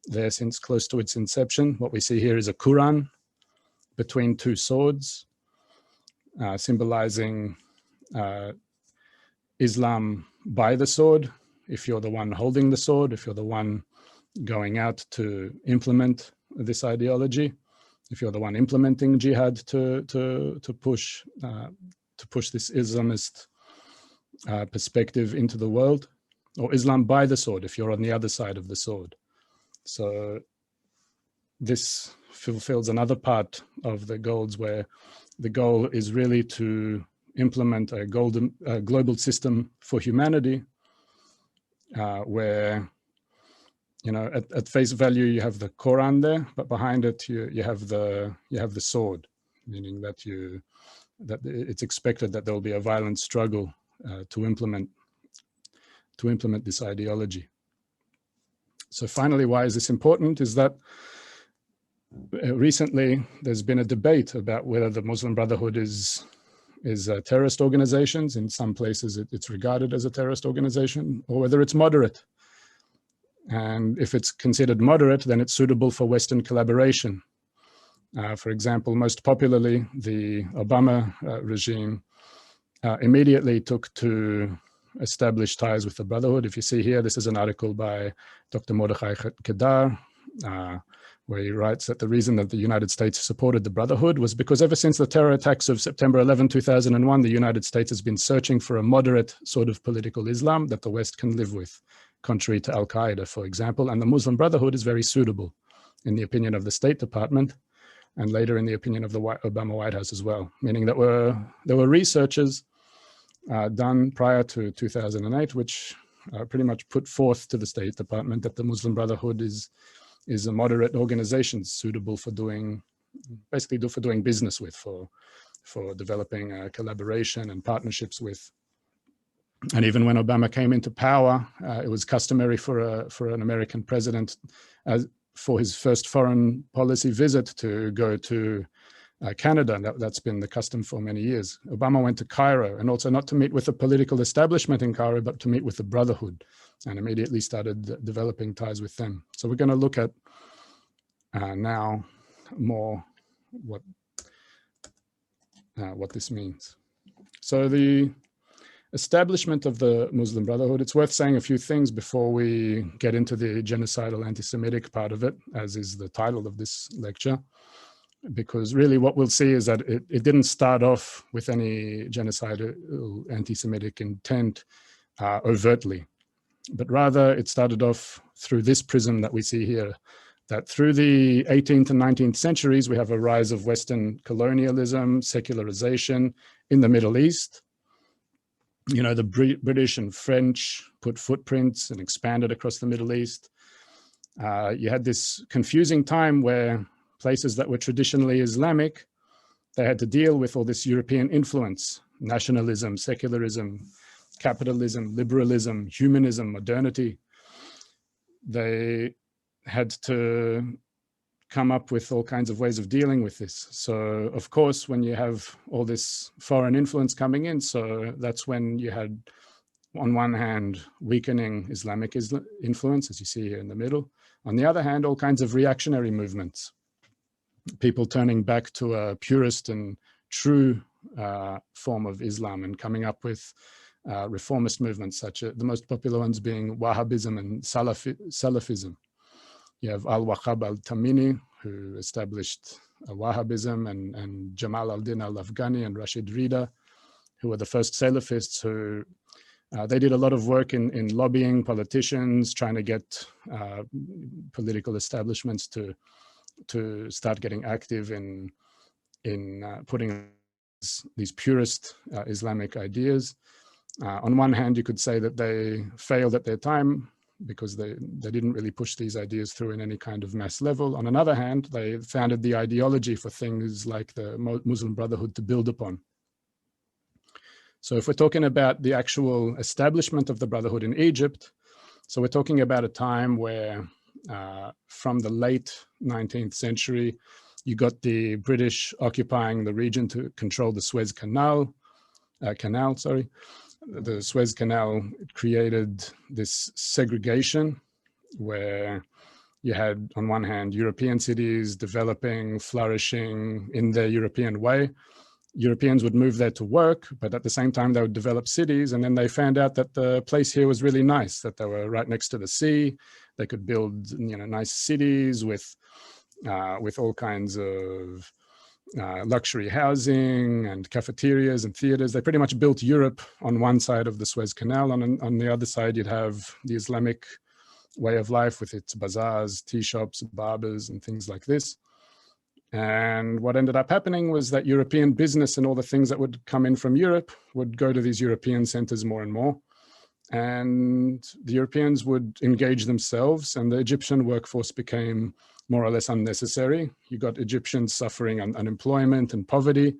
there since close to its inception. What we see here is a Quran between two swords, symbolizing Islam by the sword. If you're the one holding the sword, if you're the one going out to implement this ideology, if you're the one implementing jihad to push this Islamist perspective into the world, or Islam by the sword, if you're on the other side of the sword. So this fulfills another part of the goals, where the goal is really to implement a global system for humanity, where, you know, at face value you have the Quran there, but behind it you have the sword, meaning that it's expected that there will be a violent struggle to implement this ideology. So finally, why is this important? Is that recently there's been a debate about whether the Muslim Brotherhood is a terrorist organization. In some places it's regarded as a terrorist organization, or whether it's moderate. And if it's considered moderate, then it's suitable for Western collaboration. For example, most popularly, the Obama regime immediately took to establish ties with the Brotherhood. If you see here, this is an article by Dr. Mordechai Kedar, where he writes that the reason that the United States supported the Brotherhood was because ever since the terror attacks of September 11, 2001, the United States has been searching for a moderate sort of political Islam that the West can live with, contrary to Al-Qaeda, for example. And the Muslim Brotherhood is very suitable, in the opinion of the State Department, and later in the opinion of the Obama White House as well, meaning that there were researches done prior to 2008, which pretty much put forth to the State Department that the Muslim Brotherhood is a moderate organization suitable for doing business with, for developing collaboration and partnerships with. And even when Obama came into power, it was customary for an American president, for his first foreign policy visit, to go to Canada, and that's been the custom for many years. Obama went to Cairo, and also not to meet with the political establishment in Cairo, but to meet with the Brotherhood, and immediately started developing ties with them. So we're going to look at now more what this means. So the establishment of the Muslim Brotherhood, it's worth saying a few things before we get into the genocidal anti-Semitic part of it, as is the title of this lecture. Because really what we'll see is that it didn't start off with any genocidal anti-Semitic intent overtly, but rather it started off through this prism that we see here, that through the 18th and 19th centuries, we have a rise of Western colonialism, secularization in the Middle East. You know, the British and French put footprints and expanded across the Middle East. You had this confusing time where places that were traditionally Islamic, they had to deal with all this European influence, nationalism, secularism, capitalism, liberalism, humanism, modernity. They had to come up with all kinds of ways of dealing with this. So, of course, when you have all this foreign influence coming in, so that's when you had, on one hand, weakening Islamic influence, as you see here in the middle. On the other hand, all kinds of reactionary movements, people turning back to a purist and true form of Islam and coming up with reformist movements, such as the most popular ones being Wahhabism and Salafism. You have Al-Wahhab al-Tamimi, who established Wahhabism, and Jamal al-Din al-Afghani and Rashid Rida, who were the first Salafists who they did a lot of work in lobbying politicians, trying to get political establishments to start getting active in putting these purist Islamic ideas. On one hand, you could say that they failed at their time because they didn't really push these ideas through in any kind of mass level. On another hand, they founded the ideology for things like the Muslim Brotherhood to build upon. So if we're talking about the actual establishment of the Brotherhood in Egypt, so we're talking about a time where from the late 19th century, you got the British occupying the region to control the Suez Canal. The Suez Canal created this segregation where You had, on one hand, European cities developing, flourishing in their European way. Europeans would move there to work, but at the same time, they would develop cities. And then they found out that the place here was really nice, that they were right next to the sea. They could build, nice cities with all kinds of luxury housing and cafeterias and theaters. They pretty much built Europe on one side of the Suez Canal. On the other side, you'd have the Islamic way of life with its bazaars, tea shops, barbers, and things like this. And what ended up happening was that European business and all the things that would come in from Europe would go to these European centers more and more. And the Europeans would engage themselves, and the Egyptian workforce became more or less unnecessary. You got Egyptians suffering unemployment and poverty,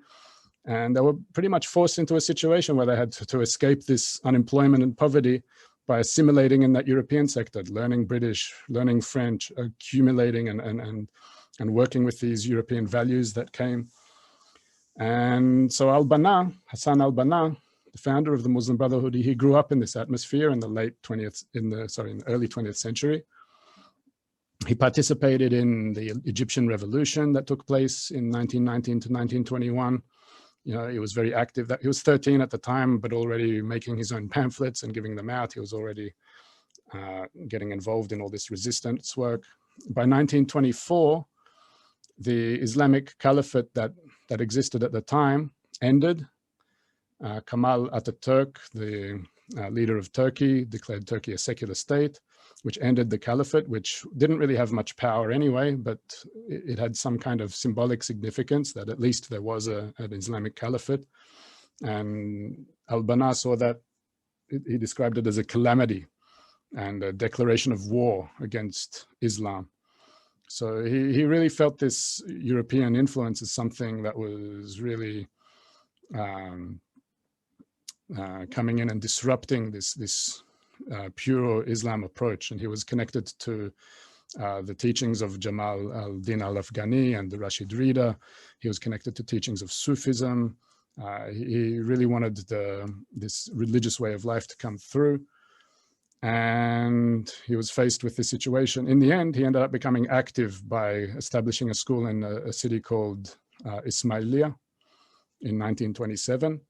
and they were pretty much forced into a situation where they had to escape this unemployment and poverty by assimilating in that European sector, learning British, learning French, accumulating and working with these European values that came. And so Al-Banna, Hassan Al-Banna, the founder of the Muslim Brotherhood, he grew up in this atmosphere in the in the early 20th century. He participated in the Egyptian revolution that took place in 1919 to 1921. He was very active. He was 13 at the time, but already making his own pamphlets and giving them out. He was already getting involved in all this resistance work. By 1924, the Islamic Caliphate that existed at the time ended. Kemal Ataturk, the leader of Turkey, declared Turkey a secular state, which ended the caliphate, which didn't really have much power anyway, but it had some kind of symbolic significance that at least there was an Islamic caliphate. And Al-Banna saw that, he described it as a calamity and a declaration of war against Islam. So he really felt this European influence as something that was really coming in and disrupting this pure Islam approach. And he was connected to the teachings of Jamal al-Din al-Afghani and the Rashid Rida. He was connected to teachings of Sufism. He really wanted this religious way of life to come through. And he was faced with this situation. In the end, he ended up becoming active by establishing a school in a city called Ismailia in 1927.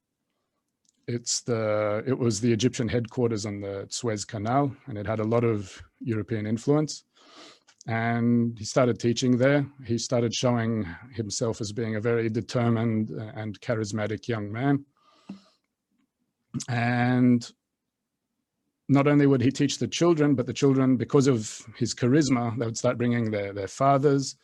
It was the Egyptian headquarters on the Suez Canal, and it had a lot of European influence. And he started teaching there. He started showing himself as being a very determined and charismatic young man. And not only would he teach the children, but the children, because of his charisma, they would start bringing their fathers.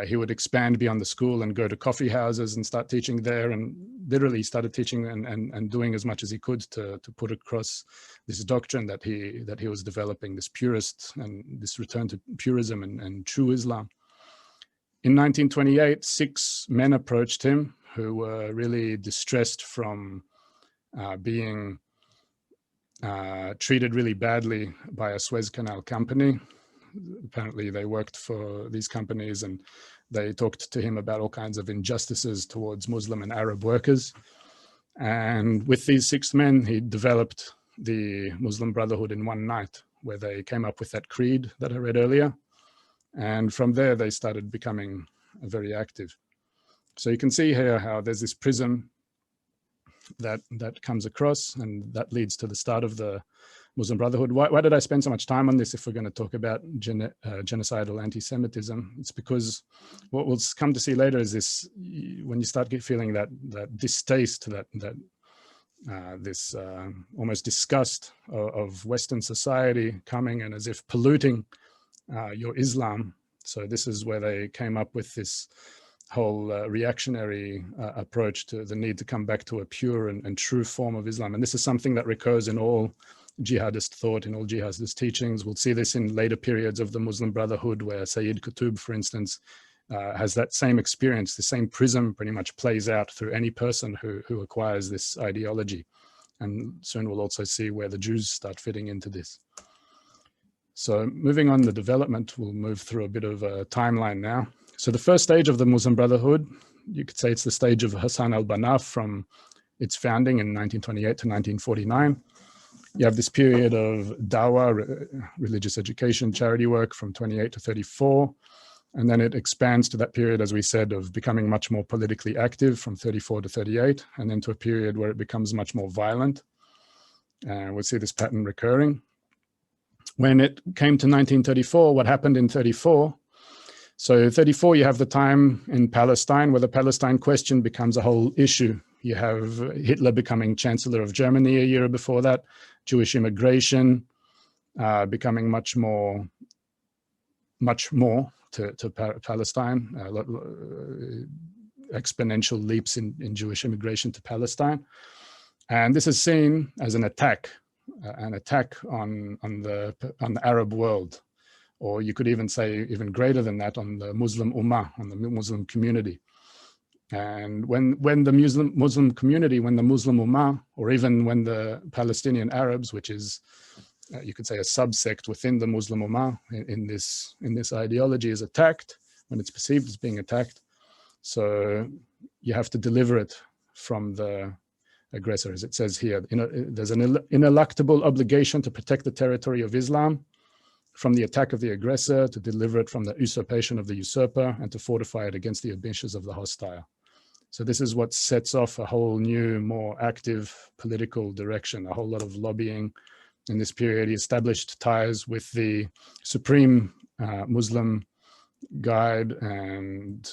He would expand beyond the school and go to coffee houses and start teaching there, and literally started teaching and doing as much as he could to put across this doctrine that he was developing, this purist and this return to purism and true Islam. In 1928, 6 men approached him who were really distressed from being treated really badly by a Suez Canal company. Apparently they worked for these companies, and they talked to him about all kinds of injustices towards Muslim and Arab workers. And with these 6 men, he developed the Muslim Brotherhood in one night, where they came up with that creed that I read earlier. And from there, they started becoming very active. So you can see here how there's this prism that comes across, and that leads to the start of the Muslim Brotherhood. Why did I spend so much time on this if we're going to talk about genocidal anti-Semitism? It's because what we'll come to see later is this: when you start feeling that distaste, this almost disgust of Western society coming and as if polluting your Islam. So this is where they came up with this whole reactionary approach to the need to come back to a pure and true form of Islam. And this is something that recurs in all jihadist thought, in all jihadist teachings. We'll see this in later periods of the Muslim Brotherhood, where Sayyid Qutb, for instance, has that same experience. The same prism pretty much plays out through any person who acquires this ideology. And soon we'll also see where the Jews start fitting into this. So moving on the development, we'll move through a bit of a timeline now. So the first stage of the Muslim Brotherhood, you could say it's the stage of Hassan al-Banna from its founding in 1928 to 1949. You have this period of dawah, religious education, charity work from 28 to 34. And then it expands to that period, as we said, of becoming much more politically active from 34 to 38, and then to a period where it becomes much more violent. And we'll see this pattern recurring. When it came to 1934, what happened in 34? So 34, you have the time in Palestine where the Palestine question becomes a whole issue. You have Hitler becoming Chancellor of Germany a year before that, Jewish immigration becoming much more to Palestine, exponential leaps in Jewish immigration to Palestine. And this is seen as an attack on the Arab world, or you could even say even greater than that, on the Muslim Ummah, on the Muslim community. And when the Muslim community, when the Muslim Ummah, or even when the Palestinian Arabs, which is you could say a subsect within the Muslim Ummah in this ideology, is attacked, when it's perceived as being attacked, so you have to deliver it from the aggressor, as it says here. There's an ineluctable obligation to protect the territory of Islam from the attack of the aggressor, to deliver it from the usurpation of the usurper, and to fortify it against the ambitions of the hostile. So this is what sets off a whole new, more active political direction, a whole lot of lobbying. In this period, he established ties with the Supreme Muslim Guide and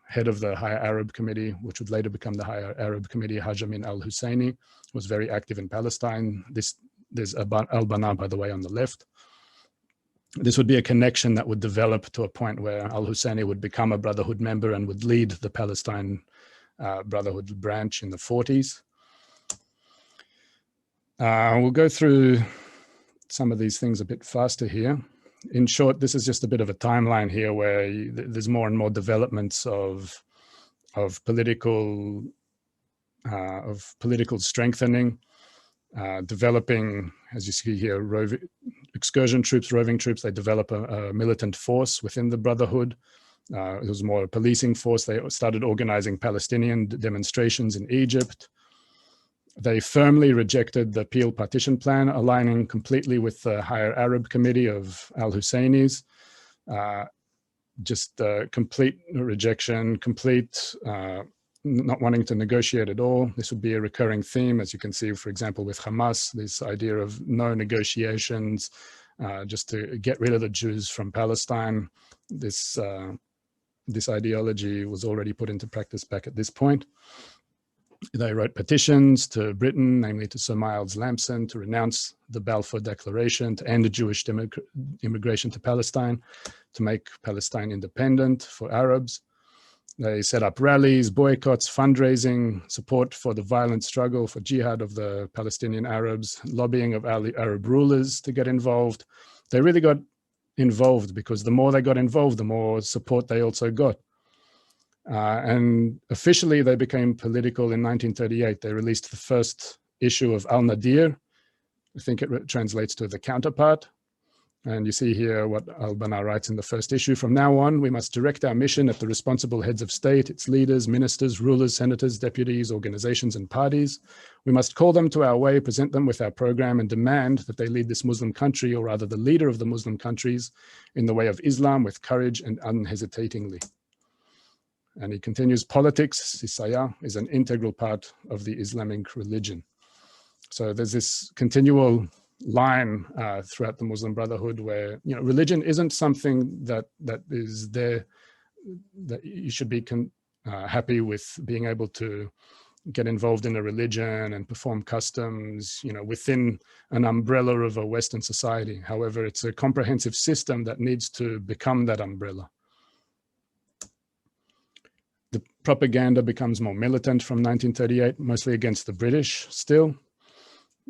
head of the Higher Arab Committee, which would later become the Higher Arab Committee. Haj Amin al-Husseini was very active in Palestine. There's Al-Banna, by the way, on the left. This would be a connection that would develop to a point where al-Husseini would become a Brotherhood member and would lead the Palestine Brotherhood branch in the 40s. We'll go through some of these things a bit faster here. In short, this is just a bit of a timeline here where there's more and more developments of political strengthening, developing, as you see here, excursion troops, roving troops. They develop a militant force within the Brotherhood. It was more a policing force. They started organizing Palestinian demonstrations in Egypt. They firmly rejected the Peel partition plan, aligning completely with the Higher Arab Committee of al-Husseini's. Just complete rejection, complete not wanting to negotiate at all. This would be a recurring theme, as you can see, for example, with Hamas, this idea of no negotiations, just to get rid of the Jews from Palestine. This ideology was already put into practice back at this point. They wrote petitions to Britain, namely to Sir Miles Lampson, to renounce the Balfour Declaration, to end Jewish immigration to Palestine, to make Palestine independent for Arabs. They set up rallies, boycotts, fundraising, support for the violent struggle for jihad of the Palestinian Arabs, lobbying of Arab rulers to get involved. They really got involved because the more they got involved, the more support they also got. And officially, they became political in 1938. They released the first issue of Al-Nadir. I think it translates to the counterpart. And you see here what Al-Banna writes in the first issue. From now on, we must direct our mission at the responsible heads of state, its leaders, ministers, rulers, senators, deputies, organizations, and parties. We must call them to our way, present them with our program, and demand that they lead this Muslim country, or rather the leader of the Muslim countries, in the way of Islam with courage and unhesitatingly. And he continues, politics, sisaya, is an integral part of the Islamic religion. So there's this continual line throughout the Muslim Brotherhood where, religion isn't something that is there, that you should be happy with being able to get involved in a religion and perform customs, within an umbrella of a Western society. However, it's a comprehensive system that needs to become that umbrella. The propaganda becomes more militant from 1938, mostly against the British still,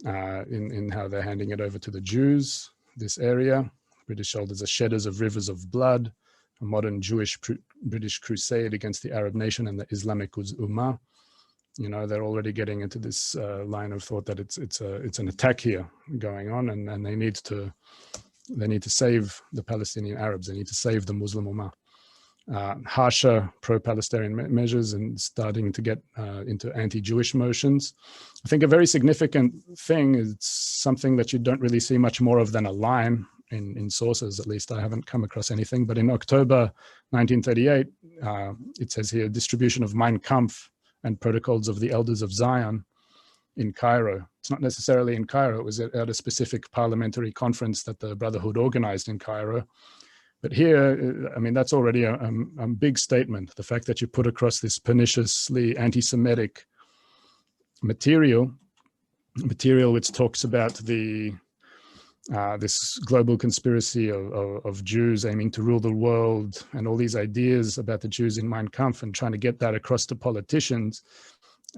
in how they're handing it over to the Jews, this area. British soldiers are shedders of rivers of blood, a modern British crusade against the Arab nation and the Islamic Ummah. They're already getting into this line of thought that it's an attack here going on, and they need to save the Palestinian Arabs. They need to save the Muslim Ummah. harsher pro-Palestinian measures and starting to get into anti-Jewish motions. I think a very significant thing is something that you don't really see much more of than a line in sources, at least I haven't come across anything, but in October 1938, it says here, distribution of Mein Kampf and Protocols of the Elders of Zion in Cairo. It's not necessarily in Cairo, it was at a specific parliamentary conference that the Brotherhood organized in Cairo. But here, I mean, that's already a big statement. The fact that you put across this perniciously anti-Semitic material which talks about this global conspiracy of Jews aiming to rule the world and all these ideas about the Jews in Mein Kampf and trying to get that across to politicians.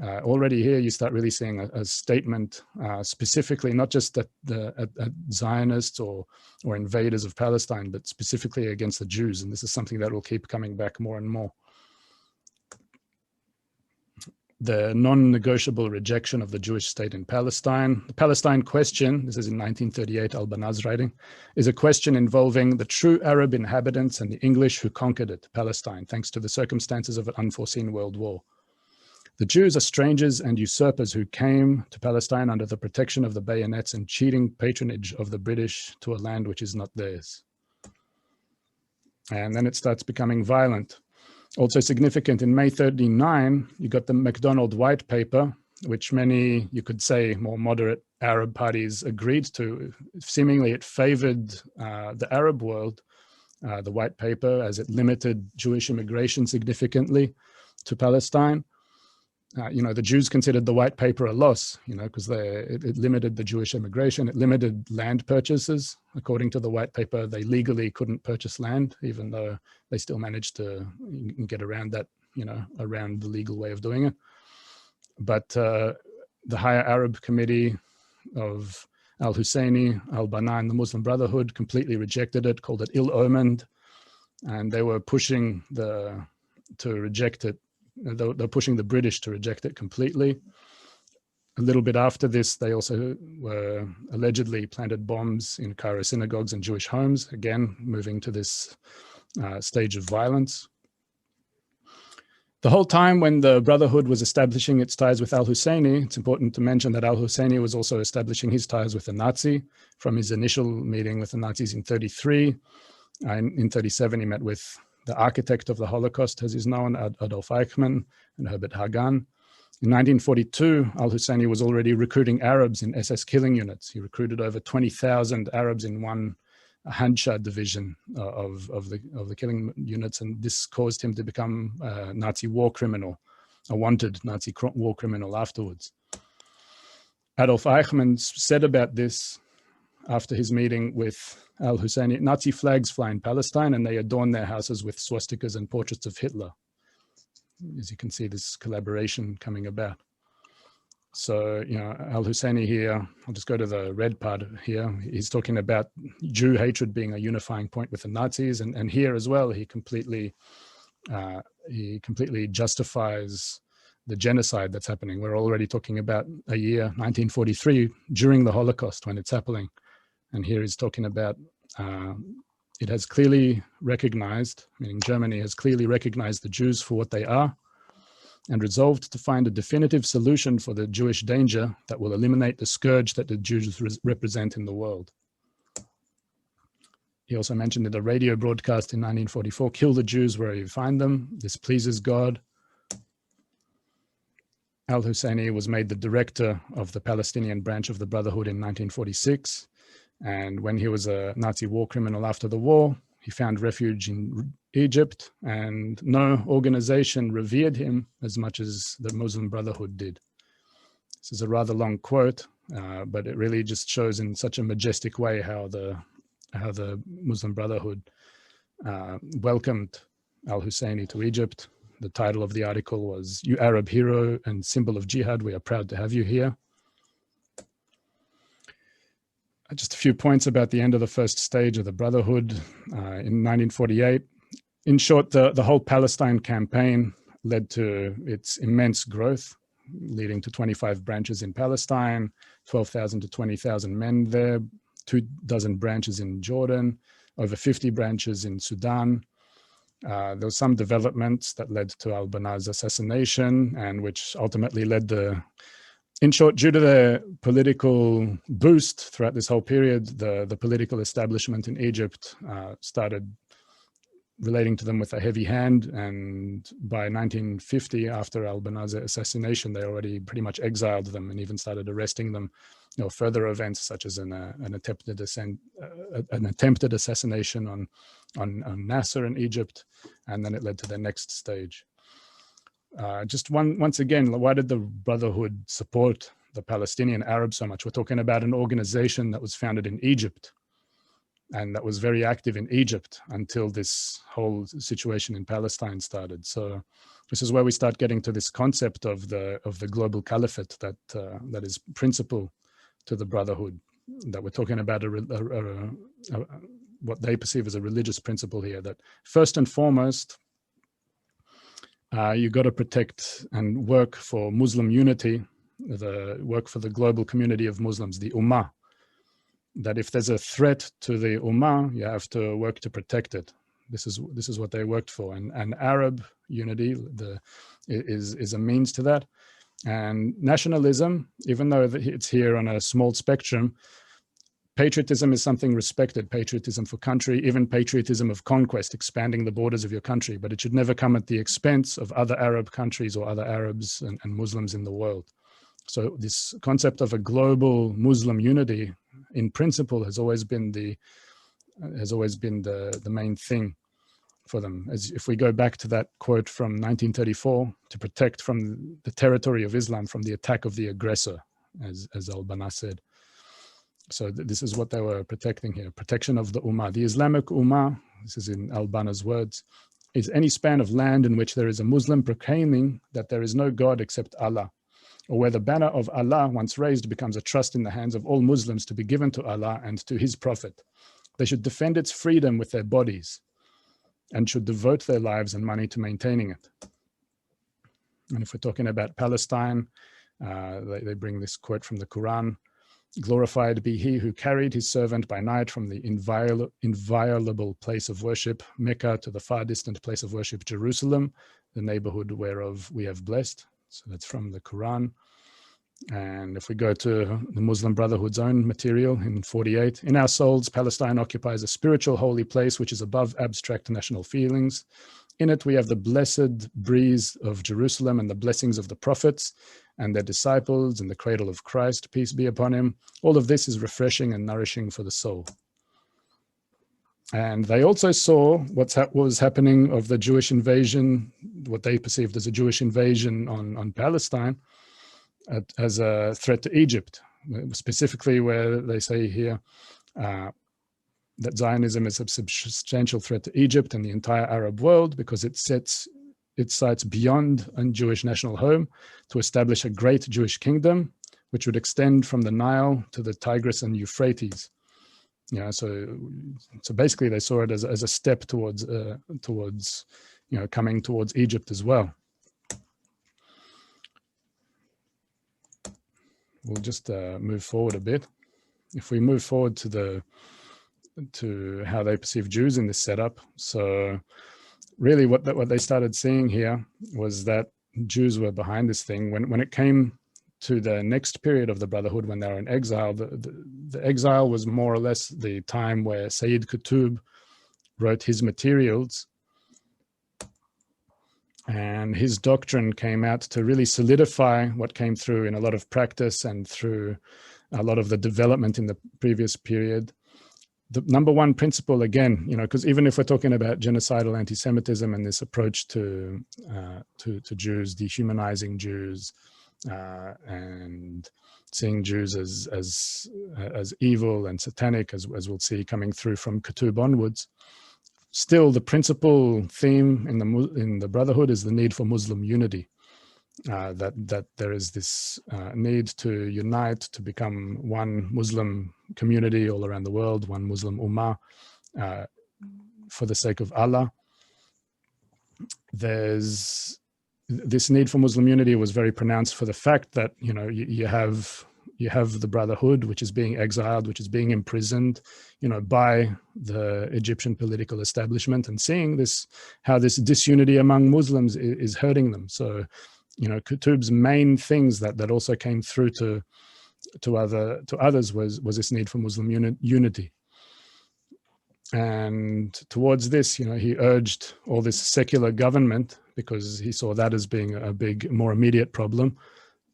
Already here, you start really seeing a statement specifically, not just at Zionists or invaders of Palestine, but specifically against the Jews. And this is something that will keep coming back more and more. The non-negotiable rejection of the Jewish state in Palestine. The Palestine question, this is in 1938, Al-Banna's writing, is a question involving the true Arab inhabitants and the English who conquered it, Palestine, thanks to the circumstances of an unforeseen world war. The Jews are strangers and usurpers who came to Palestine under the protection of the bayonets and cheating patronage of the British to a land which is not theirs. And then it starts becoming violent. Also significant, in May 1939, you got the MacDonald White Paper, which many, you could say, more moderate Arab parties agreed to. Seemingly it favored the Arab world, the White Paper, as it limited Jewish immigration significantly to Palestine. The Jews considered the White Paper a loss, because it limited the Jewish immigration. It limited land purchases. According to the White Paper, they legally couldn't purchase land, even though they still managed to get around that, around the legal way of doing it. But the Higher Arab Committee of Al-Husseini, Al-Banna, and the Muslim Brotherhood completely rejected it, called it ill-omened, and they were pushing to reject it. They're pushing the British to reject it completely. A little bit after this, they also were allegedly planted bombs in Cairo synagogues and Jewish homes, again, moving to this stage of violence. The whole time when the Brotherhood was establishing its ties with Al-Husseini, it's important to mention that Al-Husseini was also establishing his ties with the Nazi from his initial meeting with the Nazis in 1933. In 1937, he met with the architect of the Holocaust, as is known, Adolf Eichmann and Herbert Hagan. In 1942, Al-Husseini was already recruiting Arabs in SS killing units. He recruited over 20,000 Arabs in one Hansha division of the killing units, and this caused him to become a Nazi war criminal, a wanted Nazi war criminal afterwards. Adolf Eichmann said about this after his meeting with Al-Husseini, Nazi flags fly in Palestine and they adorn their houses with swastikas and portraits of Hitler. As you can see, this collaboration coming about. So, Al-Husseini here, I'll just go to the red part here. He's talking about Jew hatred being a unifying point with the Nazis. And here as well, he completely justifies the genocide that's happening. We're already talking about a year, 1943, during the Holocaust when it's happening. And here he's talking about it has clearly recognized, meaning Germany has clearly recognized the Jews for what they are and resolved to find a definitive solution for the Jewish danger that will eliminate the scourge that the Jews represent in the world. He also mentioned in the radio broadcast in 1944, kill the Jews wherever you find them. This pleases God. Al-Husseini was made the director of the Palestinian branch of the Brotherhood in 1946. And when he was a Nazi war criminal after the war, he found refuge in Egypt, and no organization revered him as much as the Muslim Brotherhood did. This is a rather long quote, but it really just shows in such a majestic way how the Muslim Brotherhood welcomed Al-Husseini to Egypt. The title of the article was, "You Arab Hero and Symbol of Jihad, we are proud to have you here." Just a few points about the end of the first stage of the Brotherhood in 1948. In short, the whole Palestine campaign led to its immense growth, leading to 25 branches in Palestine, 12,000 to 20,000 men there, 24 branches in Jordan, over 50 branches in Sudan, There was some developments that led to Al-Banna's assassination, and which ultimately led in short, due to the political boost throughout this whole period, the political establishment in Egypt started relating to them with a heavy hand. And by 1950, after Al-Banna's assassination, they already pretty much exiled them and even started arresting them. Further events such as an attempted assassination on Nasser in Egypt, and then it led to the next stage. Once again, why did the Brotherhood support the Palestinian Arabs so much? We're talking about an organization that was founded in Egypt and that was very active in Egypt until this whole situation in Palestine started. So this is where we start getting to this concept of the global caliphate that is principal to the Brotherhood, that we're talking about what they perceive as a religious principle here, that first and foremost, you got to protect and work for Muslim unity, work for the global community of Muslims, the Ummah. That if there's a threat to the Ummah, you have to work to protect it. This is what they worked for, and Arab unity is a means to that. And nationalism, even though it's here on a small spectrum, patriotism is something respected, patriotism for country, even patriotism of conquest, expanding the borders of your country, but it should never come at the expense of other Arab countries or other Arabs and Muslims in the world. So this concept of a global Muslim unity, in principle, has always been the main thing for them. As if we go back to that quote from 1934, to protect from the territory of Islam from the attack of the aggressor, as Al-Banna said. So this is what they were protecting here, protection of the Ummah. The Islamic Ummah, this is in Al-Banna's words, is any span of land in which there is a Muslim proclaiming that there is no God except Allah, or where the banner of Allah, once raised, becomes a trust in the hands of all Muslims to be given to Allah and to his Prophet. They should defend its freedom with their bodies and should devote their lives and money to maintaining it. And if we're talking about Palestine, they bring this quote from the Quran: "Glorified be he who carried his servant by night from the inviolable place of worship, Mecca, to the far distant place of worship, Jerusalem, the neighborhood whereof we have blessed." So that's from the Quran. And if we go to the Muslim Brotherhood's own material in 48, "In our souls, Palestine occupies a spiritual holy place which is above abstract national feelings. In it, we have the blessed breeze of Jerusalem and the blessings of the prophets and their disciples and the cradle of Christ, peace be upon him. All of this is refreshing and nourishing for the soul." And they also saw what was happening of the Jewish invasion, what they perceived as a Jewish invasion on Palestine, as a threat to Egypt, specifically where they say here that Zionism is a substantial threat to Egypt and the entire Arab world because it sets its sights beyond a Jewish national home to establish a great Jewish kingdom, which would extend from the Nile to the Tigris and Euphrates. So basically they saw it as a step towards coming towards Egypt as well. We'll just move forward a bit. If we move forward to how they perceive Jews in this setup, so really what they started seeing here was that Jews were behind this thing. When it came to the next period of the Brotherhood, when they were in exile, the exile was more or less the time where Sayyid Qutb wrote his materials, and his doctrine came out to really solidify what came through in a lot of practice and through a lot of the development in the previous period. The number one principle, again, because even if we're talking about genocidal anti-Semitism and this approach to Jews, dehumanizing Jews, and seeing Jews as evil and satanic, as we'll see coming through from Qutb onwards, still the principal theme in the Brotherhood is the need for Muslim unity. That there is this need to unite, to become one Muslim community all around the world, one Muslim Ummah, for the sake of Allah. There's this need for Muslim unity was very pronounced for the fact that you have you have the Brotherhood, which is being exiled, which is being imprisoned, by the Egyptian political establishment, and seeing how this disunity among Muslims is hurting them. So, Qutb's main things that also came through to others was this need for Muslim unity. And towards this, he urged all this secular government, because he saw that as being a big, more immediate problem,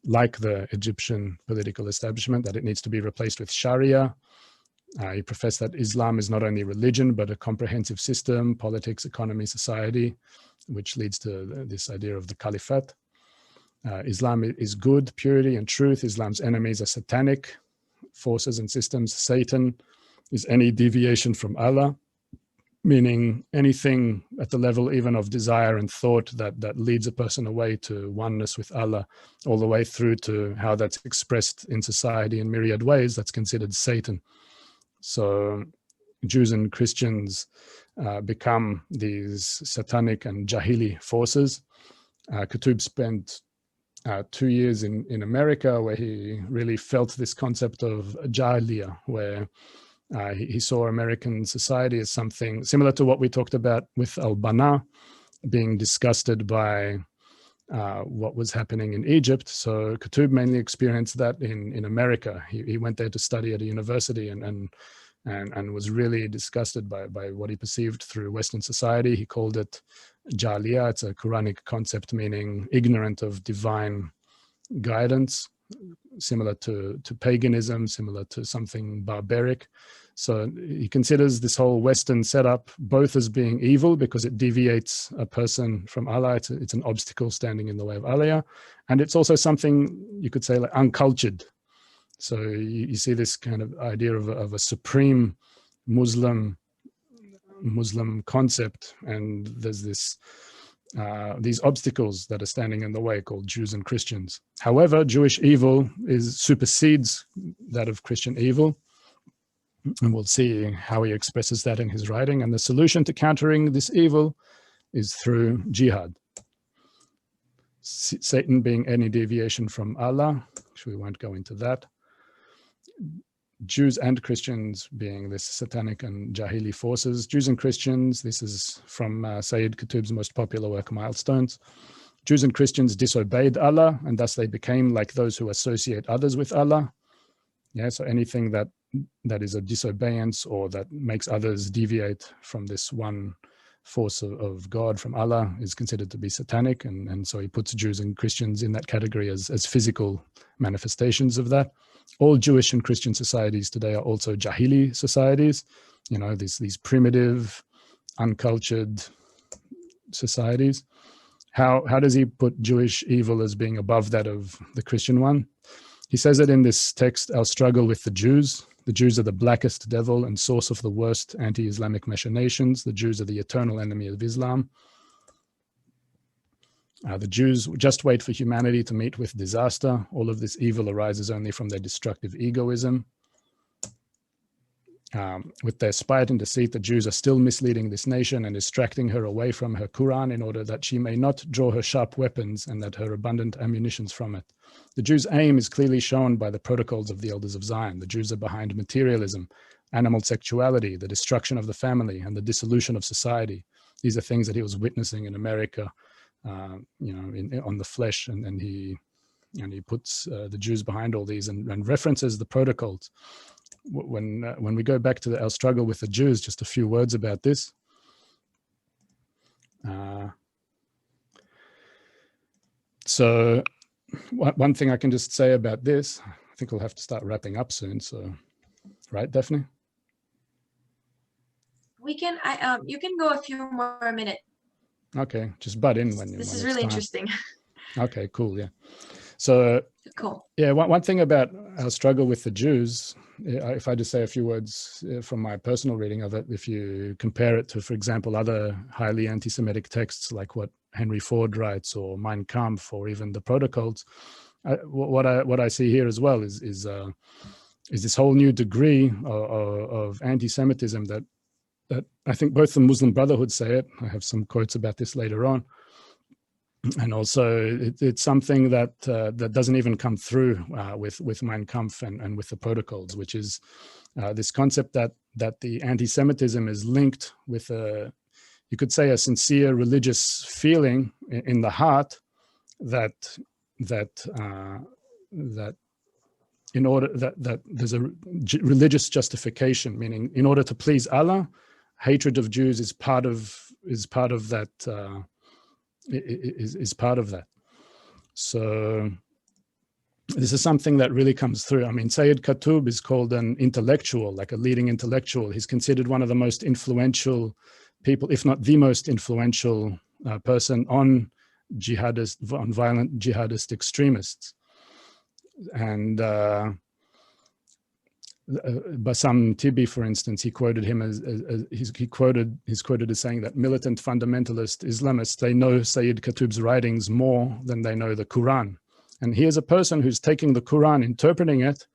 like the Egyptian political establishment, that it needs to be replaced with Sharia. He professed that Islam is not only religion, but a comprehensive system, politics, economy, society, which leads to this idea of the caliphate. Islam is good, purity, and truth. Islam's enemies are satanic forces and systems. Satan is any deviation from Allah, meaning anything at the level even of desire and thought that leads a person away to oneness with Allah, all the way through to how that's expressed in society in myriad ways, that's considered Satan. So Jews and Christians become these satanic and Jahili forces. Qutb spent 2 years in America, where he really felt this concept of Jahiliyyah, where he saw American society as something similar to what we talked about with Al-Banna, being disgusted by what was happening in Egypt. So Qutb mainly experienced that in America. He went there to study at a university and was really disgusted by what he perceived through Western society. He called it Jahiliyyah. It's a Quranic concept meaning ignorant of divine guidance, similar to paganism, similar to something barbaric. So he considers this whole Western setup both as being evil because it deviates a person from Allah. It's an obstacle standing in the way of Allah. And it's also something you could say like uncultured. So you see this kind of idea of a supreme Muslim concept, and there's these obstacles that are standing in the way called Jews and Christians. However, Jewish evil supersedes that of Christian evil. And we'll see how he expresses that in his writing. And the solution to countering this evil is through jihad. Satan being any deviation from Allah, which we won't go into that. Jews and Christians being this satanic and Jahili forces. Jews and Christians, this is from Sayyid Qutb's most popular work, Milestones. Jews and Christians disobeyed Allah, and thus they became like those who associate others with Allah. Yeah, so anything that is a disobedience or that makes others deviate from this one force of God, from Allah, is considered to be satanic. And so he puts Jews and Christians in that category as physical manifestations of that. All Jewish and Christian societies today are also Jahili societies, these primitive, uncultured societies. How does he put Jewish evil as being above that of the Christian one? He says it in this text, Our Struggle with the Jews. The Jews are the blackest devil and source of the worst anti-Islamic machinations. The Jews are the eternal enemy of Islam. The Jews just wait for humanity to meet with disaster. All of this evil arises only from their destructive egoism. With their spite and deceit, the Jews are still misleading this nation and distracting her away from her Quran in order that she may not draw her sharp weapons and that her abundant ammunitions from it. The Jews' aim is clearly shown by the protocols of the elders of Zion. The Jews are behind materialism, animal sexuality, the destruction of the family, and the dissolution of society. These are things that he was witnessing in America, on the flesh, and he puts the Jews behind all these and references the protocols. When we go back to Our Struggle with the Jews, just a few words about this. So one thing I can just say about this, I think we'll have to start wrapping up soon. So, right, Daphne? We can. You can go a few more minutes. Okay, just butt in when this is really interesting. Okay, cool. Yeah. So cool. Yeah, one thing about Our Struggle with the Jews, if I just say a few words from my personal reading of it, if you compare it to, for example, other highly anti-Semitic texts like what Henry Ford writes or Mein Kampf or even the Protocols, what I see here as well is this whole new degree of anti-Semitism that I think both the Muslim Brotherhood say it. I have some quotes about this later on. And also, it's something that that doesn't even come through with Mein Kampf and with the protocols, which is this concept that the anti-Semitism is linked with you could say, a sincere religious feeling in the heart that in order that there's a religious justification, meaning in order to please Allah, hatred of Jews is part of that. Is part of that. So this is something that really comes through. I mean, Sayyid Qutb is called an intellectual, like a leading intellectual. He's considered one of the most influential people, if not the most influential person on violent jihadist extremists. And Bassam Tibi, for instance, he quoted him he's quoted as saying that militant fundamentalist Islamists, they know Sayyid Qutb's writings more than they know the Quran. And here's a person who's taking the Quran, interpreting it,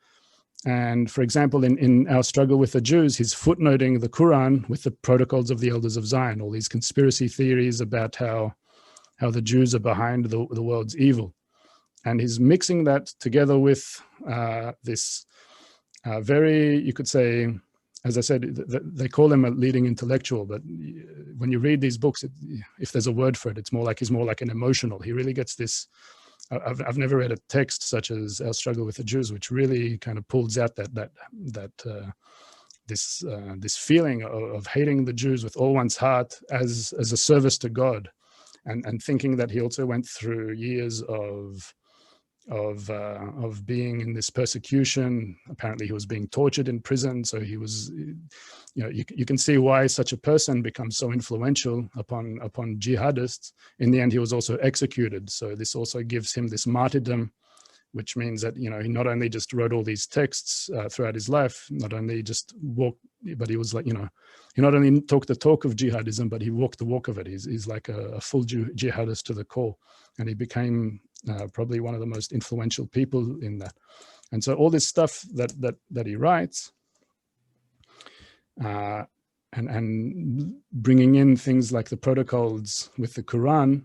and for example, in our struggle with the Jews, he's footnoting the Quran with the protocols of the Elders of Zion, all these conspiracy theories about how the Jews are behind the world's evil. And he's mixing that together with this very, you could say, as I said, they call him a leading intellectual, but when you read these books, if there's a word for it, he's more like an emotional. He really gets this. I've never read a text such as Our Struggle with the Jews, which really kind of pulls out this feeling of hating the Jews with all one's heart as a service to God, and thinking that he also went through years of being in this persecution. Apparently he was being tortured in prison. So he was, you can see why such a person becomes so influential upon jihadists. In the end, he was also executed. So this also gives him this martyrdom, which means that, he not only just wrote all these texts throughout his life, not only just walked, but he was like, he not only talked the talk of jihadism, but he walked the walk of it. He's like a full jihadist to the core. And he became probably one of the most influential people in that. And so all this stuff that he writes, and bringing in things like the protocols with the Quran,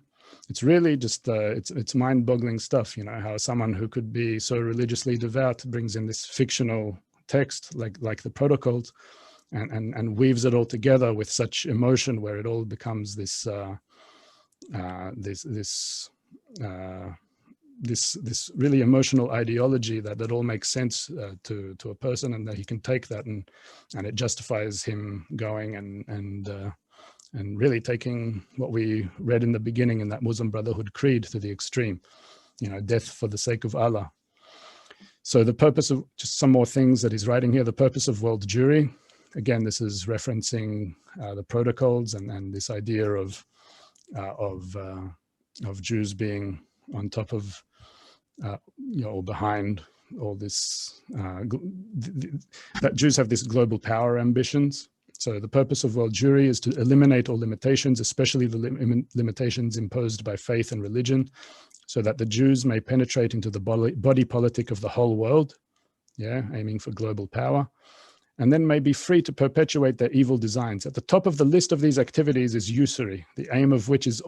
it's really just it's mind-boggling stuff. How someone who could be so religiously devout brings in this fictional text like the protocols, and weaves it all together with such emotion, where it all becomes this this really emotional ideology that all makes sense to a person, and that he can take that and it justifies him going and really taking what we read in the beginning in that Muslim Brotherhood creed to the extreme, death for the sake of Allah. So the purpose of, just some more things that he's writing here, the purpose of world Jewry, again, this is referencing the protocols and this idea of Jews being on top of, or behind all this, that Jews have this global power ambitions. So the purpose of world Jewry is to eliminate all limitations, especially the limitations imposed by faith and religion, so that the Jews may penetrate into the body politic of the whole world, aiming for global power, and then may be free to perpetuate their evil designs. At the top of the list of these activities is usury, the aim of which is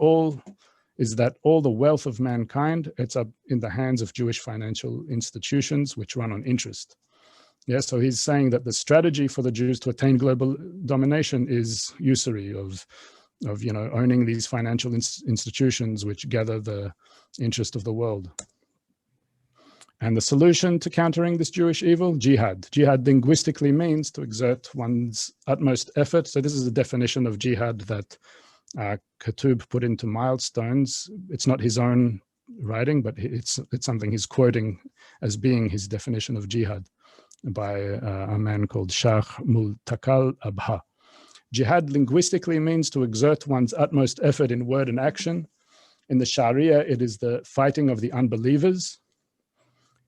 that all the wealth of mankind, it's up in the hands of Jewish financial institutions which run on interest. So he's saying that the strategy for the Jews to attain global domination is usury, of owning these financial institutions which gather the interest of the world. And the solution to countering this Jewish evil, jihad. Jihad linguistically means to exert one's utmost effort. So this is a definition of jihad that Qutb put into Milestones. It's not his own writing, but it's something he's quoting as being his definition of jihad by a man called Shah Multakal Abha. Jihad linguistically means to exert one's utmost effort in word and action. In the Sharia, it is the fighting of the unbelievers,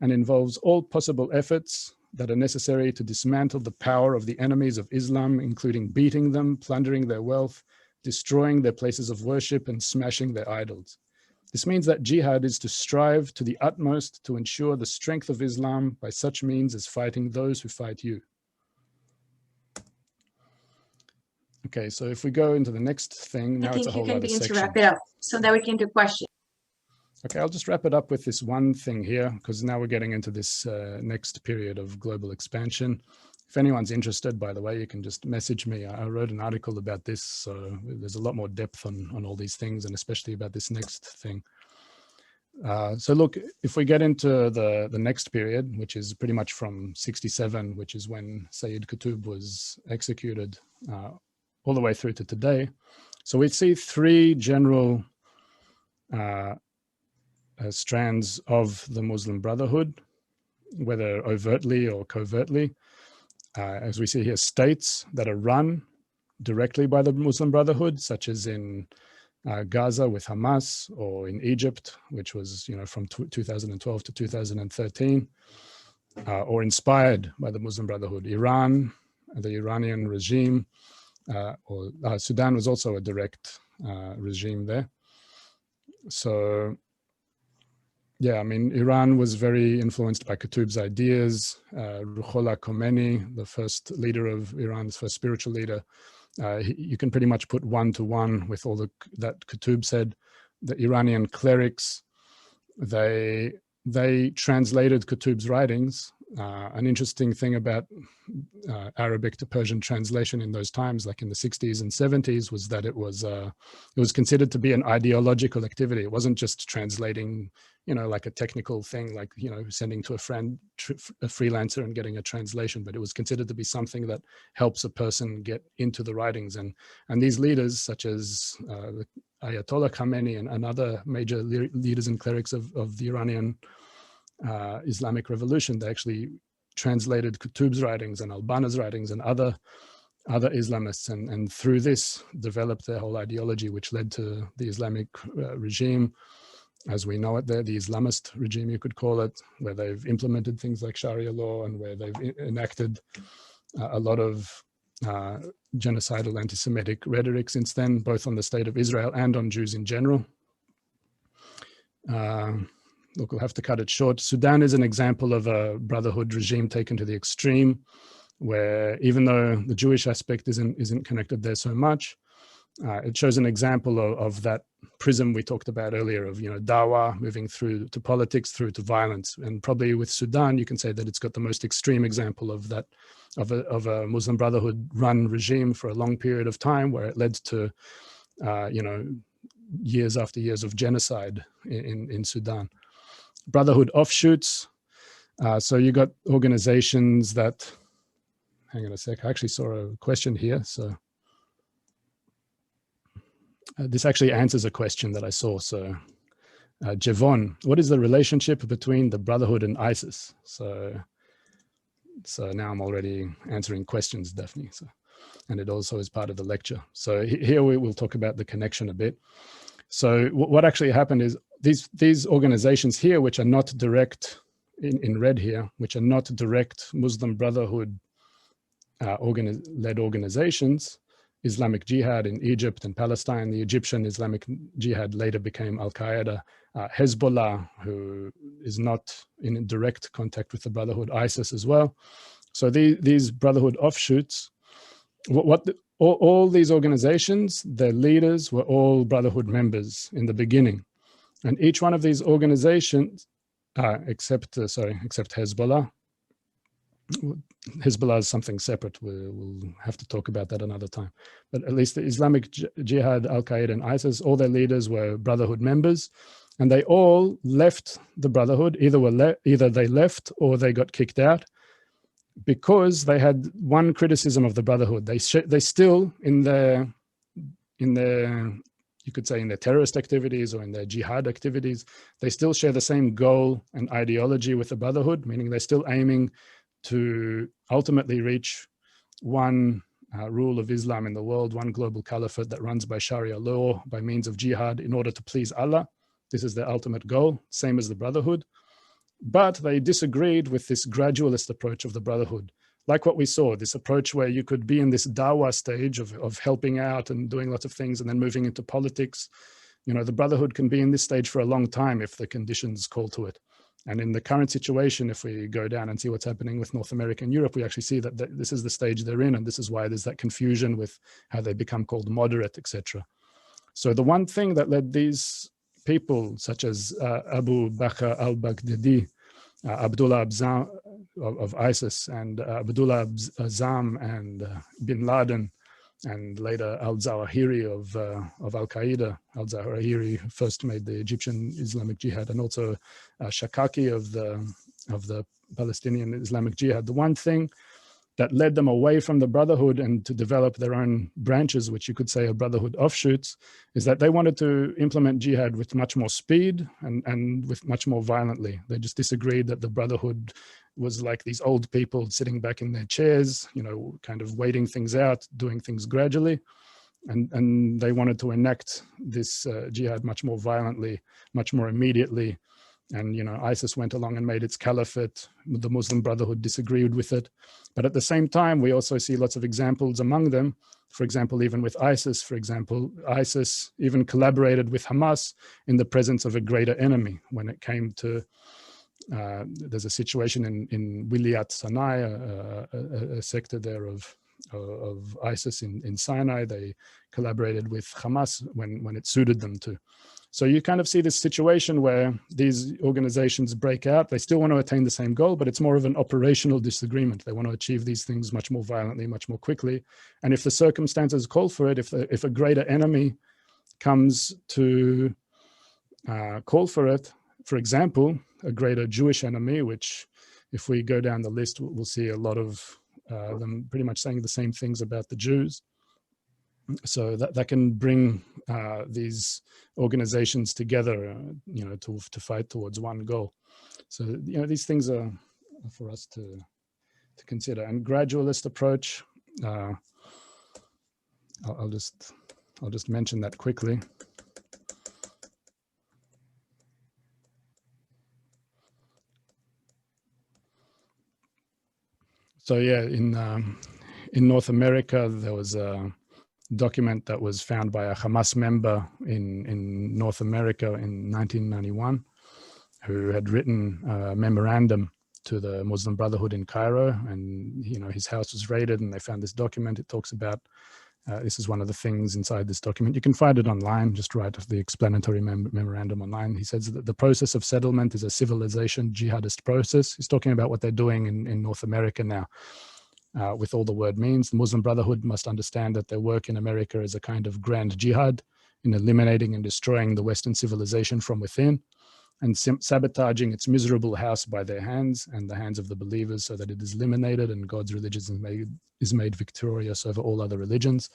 and involves all possible efforts that are necessary to dismantle the power of the enemies of Islam, including beating them, plundering their wealth, destroying their places of worship, and smashing their idols. This means that jihad is to strive to the utmost to ensure the strength of Islam by such means as fighting those who fight you. Okay, so if we go into the next thing, now it's a whole other section. I think you can begin to wrap it up so that we can do questions. Okay, I'll just wrap it up with this one thing here, because now we're getting into this next period of global expansion. If anyone's interested, by the way, you can just message me. I wrote an article about this, so there's a lot more depth on all these things, and especially about this next thing. So look, if we get into the next period, which is pretty much from 67, which is when Sayyid Qutb was executed, all the way through to today. So we see three general strands of the Muslim Brotherhood, whether overtly or covertly. As we see here, states that are run directly by the Muslim Brotherhood, such as in Gaza with Hamas, or in Egypt, which was, from 2012 to 2013, or inspired by the Muslim Brotherhood. Iran, the Iranian regime, or Sudan was also a direct regime there. So, yeah, I mean, Iran was very influenced by Qutb's ideas. Ruhollah Khomeini, the first leader of Iran's first spiritual leader, you can pretty much put one-to-one with all that Qutb said. The Iranian clerics, they translated Qutb's writings. An interesting thing about Arabic to Persian translation in those times, like in the 60s and 70s, was that it was considered to be an ideological activity. It wasn't just translating, like a technical thing, like, sending to a friend, a freelancer and getting a translation, but it was considered to be something that helps a person get into the writings. And these leaders, such as Ayatollah Khamenei and other major leaders and clerics of the Iranian Islamic Revolution, they actually translated Qutb's writings and Al-Banna's writings and other Islamists, and through this developed their whole ideology, which led to the Islamic regime as we know it there, the Islamist regime, you could call it, where they've implemented things like Sharia law and where they've enacted a lot of genocidal anti-Semitic rhetoric since then, both on the state of Israel and on Jews in general. Look, we'll have to cut it short. Sudan is an example of a brotherhood regime taken to the extreme, where even though the Jewish aspect isn't connected there so much, it shows an example of that prism we talked about earlier of, dawah moving through to politics, through to violence. And probably with Sudan, you can say that it's got the most extreme example of that, of a Muslim Brotherhood run regime for a long period of time, where it led to, years after years of genocide in Sudan. Brotherhood offshoots. So you got organizations that, hang on a sec, I actually saw a question here. So this actually answers a question that I saw. So Jevon, what is the relationship between the Brotherhood and ISIS? So now I'm already answering questions, Daphne. So, and it also is part of the lecture. So here we will talk about the connection a bit. So what actually happened is these organizations here, which are not direct, in red here, which are not direct Muslim Brotherhood led organizations, Islamic Jihad in Egypt and Palestine, the Egyptian Islamic Jihad later became Al-Qaeda, Hezbollah, who is not in direct contact with the Brotherhood, ISIS as well. So these Brotherhood offshoots, all these organizations, their leaders were all Brotherhood members in the beginning. And each one of these organizations, except Hezbollah. Hezbollah is something separate. We'll have to talk about that another time. But at least the Islamic Jihad, Al-Qaeda and ISIS, all their leaders were Brotherhood members, and they all left the Brotherhood. Either they left or they got kicked out, because they had one criticism of the Brotherhood. They still, in their you could say in their terrorist activities or in their jihad activities, they still share the same goal and ideology with the Brotherhood, meaning they're still aiming to ultimately reach one rule of Islam in the world, one global caliphate that runs by Sharia law, by means of jihad, in order to please Allah. This is their ultimate goal, same as the Brotherhood. But they disagreed with this gradualist approach of the Brotherhood. Like what we saw, this approach where you could be in this dawah stage of helping out and doing lots of things and then moving into politics. The Brotherhood can be in this stage for a long time if the conditions call to it. And in the current situation, if we go down and see what's happening with North America and Europe, we actually see that this is the stage they're in, and this is why there's that confusion with how they become called moderate, etc. So the one thing that led these people such as Abu Bakr al-Baghdadi, Abdullah Abzam of ISIS, and Abdullah Azam and bin Laden, and later al-Zawahiri of Al-Qaeda. Al-Zawahiri first made the Egyptian Islamic Jihad, and also Shakaki of the Palestinian Islamic Jihad. The one thing that led them away from the Brotherhood and to develop their own branches, which you could say are Brotherhood offshoots, is that they wanted to implement jihad with much more speed and with much more violently. They just disagreed that the Brotherhood was like these old people sitting back in their chairs, you know, kind of waiting things out, doing things gradually. And they wanted to enact this jihad much more violently, much more immediately. And, you know, ISIS went along and made its caliphate. The Muslim Brotherhood disagreed with it. But at the same time, we also see lots of examples among them. For example, even with ISIS, for example, ISIS even collaborated with Hamas in the presence of a greater enemy. When it came to, there's a situation in Wilayat Sinai, a sector there of ISIS in Sinai. They collaborated with Hamas when it suited them to. So you kind of see this situation where these organizations break out. They still want to attain the same goal, but it's more of an operational disagreement. They want to achieve these things much more violently, much more quickly. And if the circumstances call for it, if a greater enemy comes to call for it, for example, a greater Jewish enemy, which if we go down the list, we'll see a lot of them pretty much saying the same things about the Jews. So that can bring these organizations together, you know, to fight towards one goal. So, you know, these things are for us to consider. And gradualist approach, I'll just mention that quickly. So yeah, in North America, there was a document that was found by a Hamas member in North America in 1991, who had written a memorandum to the Muslim Brotherhood in Cairo, and you know, his house was raided and they found this document. It talks about, this is one of the things inside this document. You can find it online, just write the explanatory memorandum online. He says that the process of settlement is a civilization jihadist process. He's talking about what they're doing in North America now. With all the word means, the Muslim Brotherhood must understand that their work in America is a kind of grand jihad in eliminating and destroying the Western civilization from within and sabotaging its miserable house by their hands and the hands of the believers so that it is eliminated and God's religion is made victorious over all other religions.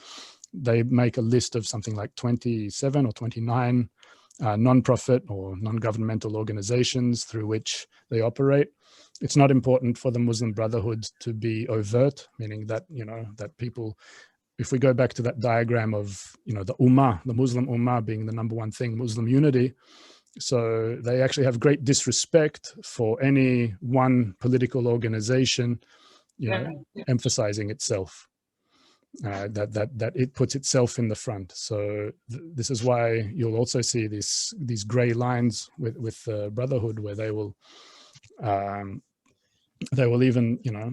They make a list of something like 27 or 29 non-profit or non-governmental organizations through which they operate. It's not important for the Muslim Brotherhood to be overt, meaning that, you know, that people, if we go back to that diagram of, you know, the Ummah, the Muslim Ummah being the number one thing, Muslim unity. So they actually have great disrespect for any one political organization, you know, emphasizing itself, that it puts itself in the front. So this is why you'll also see these gray lines with the Brotherhood, where they will even, you know,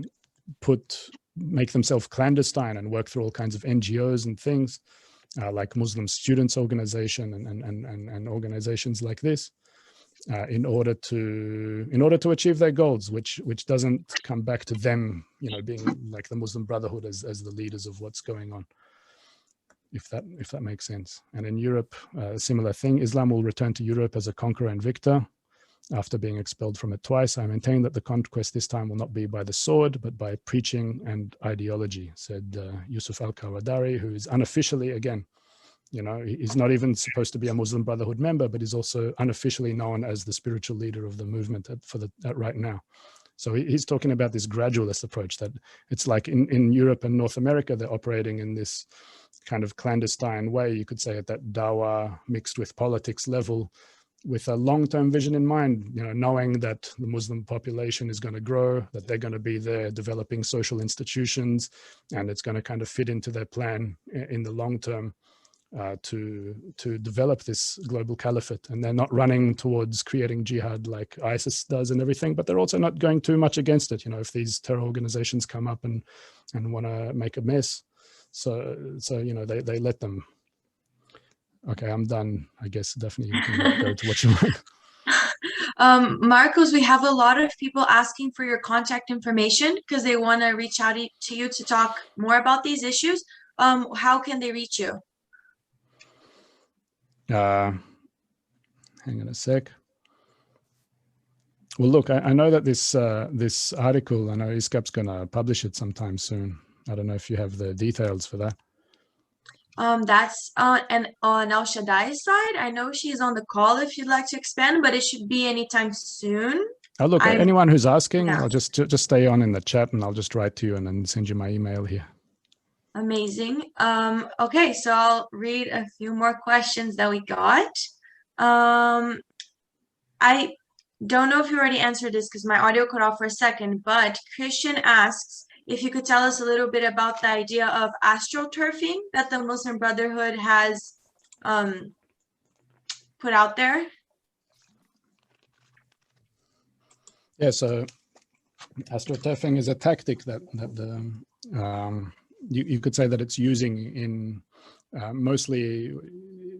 make themselves clandestine and work through all kinds of NGOs and things, like Muslim Students Organization and organizations like this, in order to achieve their goals, which doesn't come back to them, you know, being like the Muslim Brotherhood as the leaders of what's going on, if that makes sense. And in Europe, a similar thing. Islam will return to Europe as a conqueror and victor after being expelled from it twice. I maintain that the conquest this time will not be by the sword, but by preaching and ideology, said Yusuf al-Kawadari, who is unofficially, again, you know, he's not even supposed to be a Muslim Brotherhood member, but he's also unofficially known as the spiritual leader of the movement at right now. So he's talking about this gradualist approach, that it's like in Europe and North America, they're operating in this kind of clandestine way, you could say, at that dawah mixed with politics level, with a long-term vision in mind, you know, knowing that the Muslim population is going to grow, that they're going to be there developing social institutions, and it's going to kind of fit into their plan in the long term to develop this global caliphate. And they're not running towards creating jihad like ISIS does and everything, but they're also not going too much against it. You know, if these terror organizations come up and want to make a mess, so you know, they let them. Okay, I'm done. I guess definitely you can go to what you want. Markos, we have a lot of people asking for your contact information because they want to reach out to you to talk more about these issues. How can they reach you? Hang on a sec. Well, look, I know that this article, I know ISGAP's going to publish it sometime soon. I don't know if you have the details for that. That's on Al Shaddai's side. I know she's on the call if you'd like to expand, but it should be anytime soon. Oh, look, anyone who's asking, yeah. I'll just stay on in the chat and I'll just write to you and then send you my email here. Amazing. Okay, so I'll read a few more questions that we got. I don't know if you already answered this because my audio cut off for a second, but Christian asks if you could tell us a little bit about the idea of astroturfing that the Muslim Brotherhood has put out there. Yeah, so astroturfing is a tactic that you could say that it's using in mostly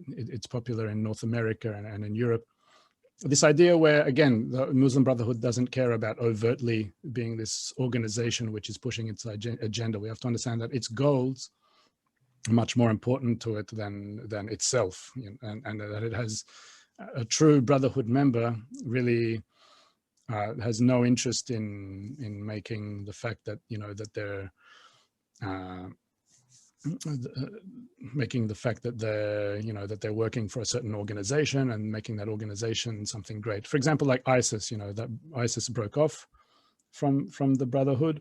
it's popular in North America and in Europe. This idea where, again, the Muslim Brotherhood doesn't care about overtly being this organization which is pushing its agenda. We have to understand that its goals are much more important to it than itself, and that it has a true Brotherhood member really has no interest in making the fact that, that they're making the fact that they're, that they're working for a certain organization and making that organization something great. For example, like ISIS, that ISIS broke off from the Brotherhood,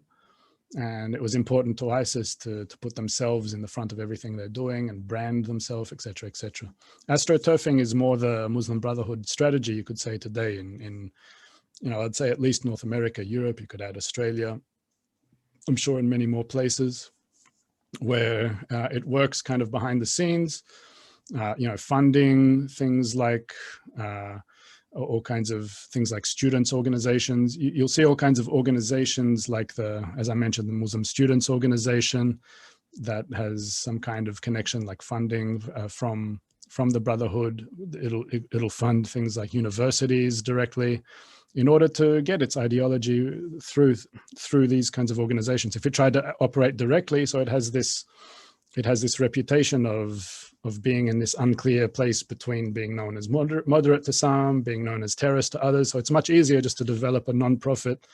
and it was important to ISIS to put themselves in the front of everything they're doing and brand themselves, etc., etc. Astroturfing is more the Muslim Brotherhood strategy, you could say, today in I'd say at least North America, Europe, you could add Australia, I'm sure in many more places, where it works kind of behind the scenes, funding things like all kinds of things like students organizations. You'll see all kinds of organizations like as I mentioned, the Muslim Students Organization that has some kind of connection, like funding from the Brotherhood. It'll fund things like universities directly in order to get its ideology through these kinds of organizations. If it tried to operate directly, so it has this reputation of being in this unclear place between being known as moderate to some, being known as terrorist to others. So it's much easier just to develop a non-profit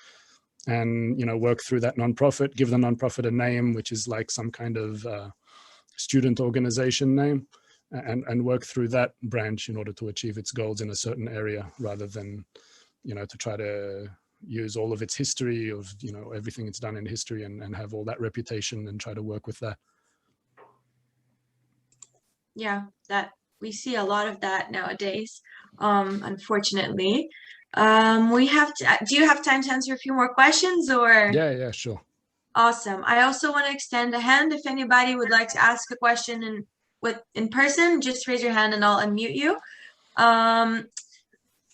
and work through that non-profit, give the non-profit a name which is like some kind of student organization name, and work through that branch in order to achieve its goals in a certain area, rather than to try to use all of its history of, everything it's done in history and have all that reputation and try to work with that. Yeah, that we see a lot of that nowadays, unfortunately. We have to, do you have time to answer a few more questions, or? Yeah, sure. Awesome. I also want to extend a hand. If anybody would like to ask a question in person, just raise your hand and I'll unmute you.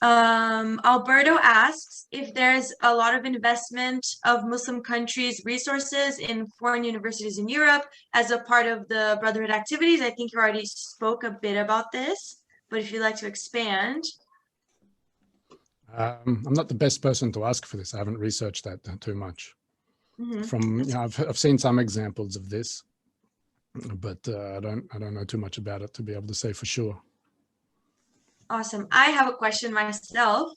Alberto asks if there's a lot of investment of Muslim countries' resources in foreign universities in Europe as a part of the Brotherhood activities. I think you already spoke a bit about this, but if you'd like to expand. I'm not the best person to ask for this. I haven't researched that too much. Mm-hmm. I've seen some examples of this, but I don't know too much about it to be able to say for sure. Awesome. I have a question myself.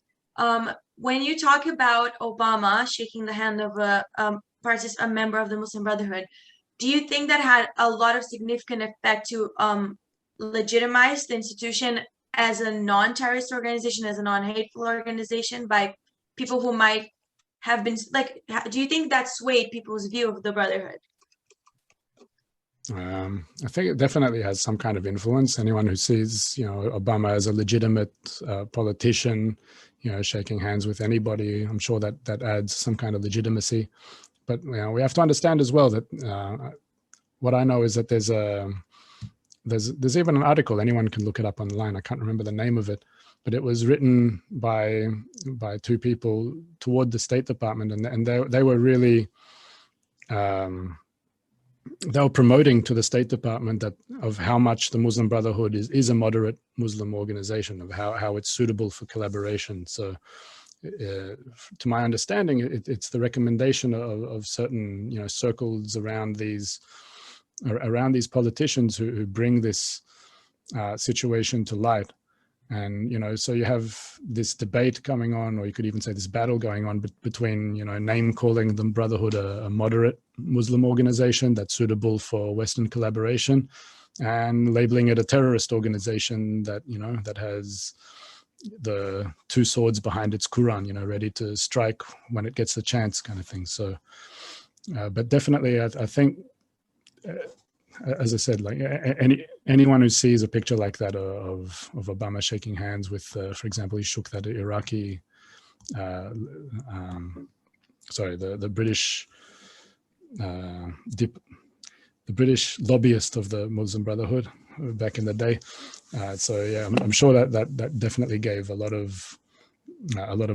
When you talk about Obama shaking the hand of a member of the Muslim Brotherhood, do you think that had a lot of significant effect to legitimize the institution as a non-terrorist organization, as a non-hateful organization by people who might have been like, do you think that swayed people's view of the Brotherhood? I think it definitely has some kind of influence. Anyone who sees, Obama as a legitimate politician, shaking hands with anybody, I'm sure that adds some kind of legitimacy. But we have to understand as well that what I know is that there's even an article, anyone can look it up online. I can't remember the name of it, but it was written by two people toward the State Department, and they were really they were promoting to the State Department that of how much the Muslim Brotherhood is a moderate Muslim organization, of how it's suitable for collaboration. So to my understanding, it's the recommendation of certain, you know, circles around these politicians who bring this situation to light. And, you know, so you have this debate coming on, or you could even say this battle going on between, you know, name calling the Brotherhood a moderate Muslim organization that's suitable for Western collaboration, and labeling it a terrorist organization that, you know, that has the two swords behind its Quran, you know, ready to strike when it gets the chance, kind of thing. So, but definitely, I think, as I said, like anyone who sees a picture like that of Obama shaking hands with, for example, he shook that Iraqi, the British, the British lobbyist of the Muslim Brotherhood back in the day. So yeah, I'm sure that definitely gave a lot of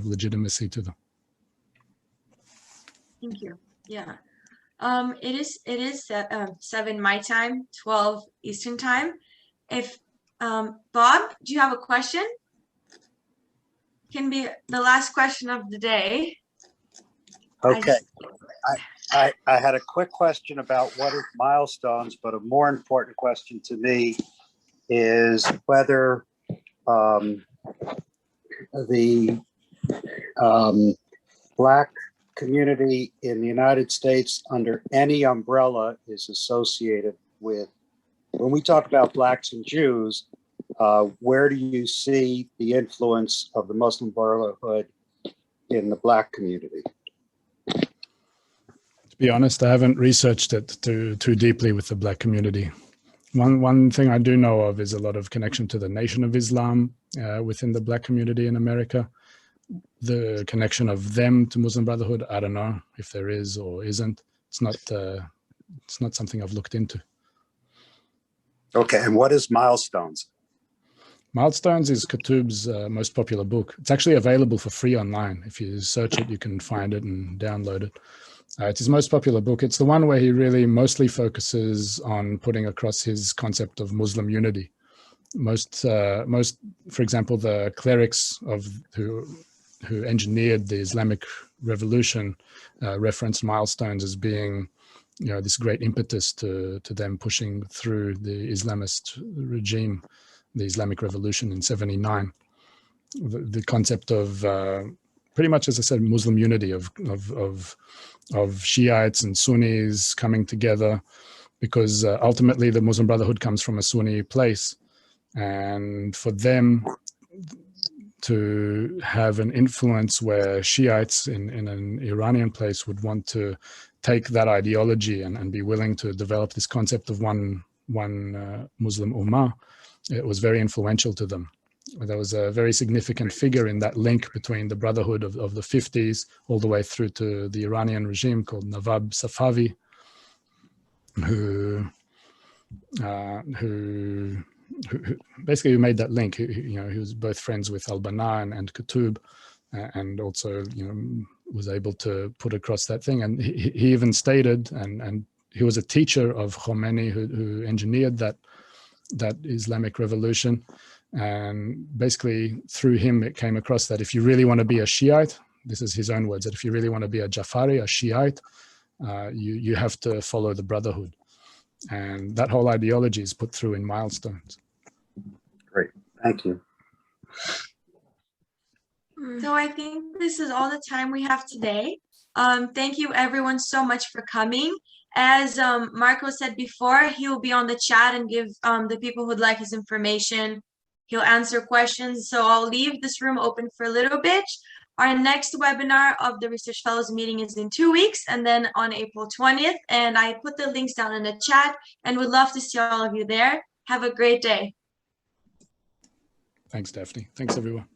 legitimacy to them. Thank you. Yeah. It is 7 my time, 12 Eastern time. If Bob, do you have a question? Can be the last question of the day. Okay. I had a quick question about what is milestones, but a more important question to me is whether the Black community in the United States under any umbrella is associated with, when we talk about Blacks and Jews, where do you see the influence of the Muslim Brotherhood in the Black community? To be honest, I haven't researched it too deeply with the Black community. One thing I do know of is a lot of connection to the Nation of Islam within the Black community in America. The connection of them to Muslim Brotherhood, I don't know if there is or isn't. It's not something I've looked into. Okay, and what is Milestones? Milestones is Qutb's most popular book. It's actually available for free online. If you search it, you can find it and download it. It's his most popular book. It's the one where he really mostly focuses on putting across his concept of Muslim unity. Most, for example, the clerics who engineered the Islamic Revolution referenced Milestones as being, you know, this great impetus to them pushing through the Islamist regime, the Islamic Revolution in '79. The concept of pretty much, as I said, Muslim unity of Shiites and Sunnis coming together, because ultimately the Muslim Brotherhood comes from a Sunni place, and for them to have an influence where Shiites in an Iranian place would want to take that ideology and be willing to develop this concept of one Muslim Ummah, it was very influential to them. There was a very significant figure in that link between the Brotherhood of the 50s all the way through to the Iranian regime called Nawab Safavi, who basically made that link. He was both friends with Al-Banna and Qutb, and also, you know, was able to put across that thing. And he even stated, and he was a teacher of Khomeini who engineered that Islamic Revolution. And basically through him, it came across that if you really want to be a Shiite, this is his own words, that if you really want to be a Jafari, a Shiite, you have to follow the Brotherhood. And that whole ideology is put through in Milestones. Great, thank you. So I think this is all the time we have today. Thank you everyone so much for coming. As Marco said before, he will be on the chat and give the people who'd like his information. He'll answer questions. So I'll leave this room open for a little bit. Our next webinar of the Research Fellows meeting is in 2 weeks, and then on April 20th. And I put the links down in the chat and would love to see all of you there. Have a great day. Thanks, Daphne. Thanks, everyone.